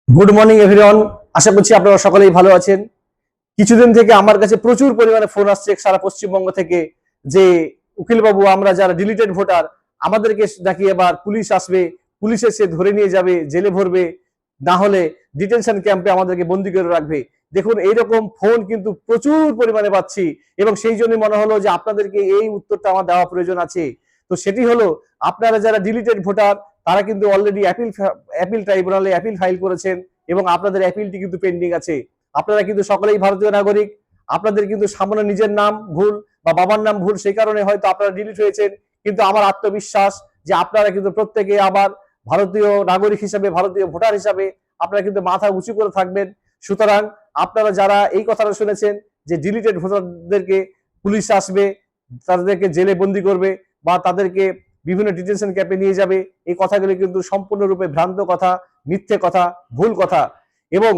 Good morning everyone. আশা করছি আপনারা সকলেই ভালো আছেন। কিছুদিন থেকে আমার কাছে প্রচুর পরিমাণে ফোন আসছে সারা পশ্চিমবঙ্গ থেকে যে উকিল বাবু, আমরা যারা ডিলিটেড ভোটার, আমাদেরকে নাকি এবার পুলিশ আসবে, পুলিশ এসে ধরে নিয়ে যাবে, জেলে ভরবে, না হলে ডিটেনশন ক্যাম্পে আমাদেরকে বন্দি করে রাখবে। দেখুন, এইরকম ফোন কিন্তু প্রচুর পরিমাণে পাচ্ছি এবং সেই জন্য মনে হলো যে আপনাদেরকে এই উত্তরটা আমার দেওয়া প্রয়োজন আছে। তো সেটি হলো, আপনারা যারা ডিলিটেড ভোটার তারা কিন্তু অলরেডি অ্যাপিল ট্রাইব্যুনালে অ্যাপিল ফাইল করেছেন এবং আপনাদের অ্যাপিলটি কিন্তু পেন্ডিং আছে। আপনারা কিন্তু সকলেই ভারতীয় নাগরিক। আপনাদের কিন্তু সামান্য নিজের নাম ভুল বা বাবার নাম ভুল, সেই কারণে হয়তো আপনারা ডিলিট হয়েছেন, কিন্তু আমার আত্মবিশ্বাস যে আপনারা কিন্তু প্রত্যেকে আবার ভারতীয় নাগরিক হিসাবে, ভারতীয় ভোটার হিসাবে আপনারা কিন্তু মাথা উঁচু করে থাকবেন। সুতরাং আপনারা যারা এই কথাটা শুনেছেন যে ডিলিটেড ভোটারদেরকে পুলিশ আসবে, তাদেরকে জেলে বন্দি করবে বা তাদেরকে বিভিন্ন ডিটেনশন ক্যাম্পে নিয়ে যাবে, এই কথাগুলি কিন্তু সম্পূর্ণরূপে ভ্রান্ত কথা, মিথ্যে কথা, ভুল কথা। এবং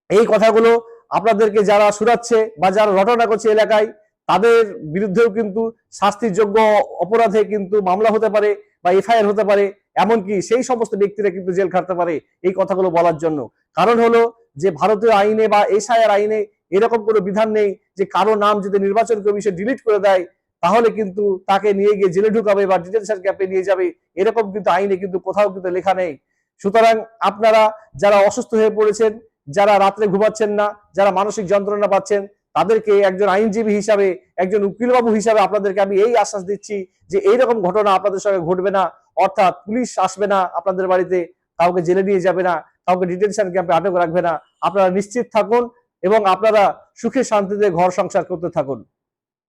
এই কথাগুলো আপনাদেরকে যারা শুনাচ্ছে বা যারা রটনা করছে এলাকায়, তাদের বিরুদ্ধেও কিন্তু শাস্তির যোগ্য অপরাধে কিন্তু মামলা হতে পারে বা এফআইআর হতে পারে, এমনকি সেই সমস্ত ব্যক্তিরা কিন্তু জেল খাটতে পারে এই কথাগুলো বলার জন্য। কারণ হলো যে ভারতীয় আইনে বা এসআইআর আইনে এরকম কোনো বিধান নেই যে কারো নাম যদি নির্বাচন কমিশন ডিলিট করে দেয় তাহলে কিন্তু তাকে নিয়ে গিয়ে জেলে ঢুকাবে বা ডিটেনশন ক্যাম্পে নিয়ে যাবে, এরকম কিন্তু আইনে কিন্তু কোথাও কিন্তু লেখা নেই। সুতরাং আপনারা যারা অসুস্থ হয়ে পড়েছেন, যারা রাত্রে ঘুমাচ্ছেন না, যারা মানসিক যন্ত্রণা পাচ্ছেন, তাদেরকে একজন আইনজীবী হিসাবে, একজন উকিলবাবু হিসাবে আপনাদেরকে আমি এই আশ্বাস দিচ্ছি যে এইরকম ঘটনা আপনাদের সঙ্গে ঘটবে না। অর্থাৎ পুলিশ আসবে না আপনাদের বাড়িতে, কাউকে জেলে নিয়ে যাবে না, কাউকে ডিটেনশন ক্যাম্পে আটক রাখবে না। আপনারা নিশ্চিত থাকুন এবং আপনারা সুখে শান্তিতে ঘর সংসার করতে থাকুন।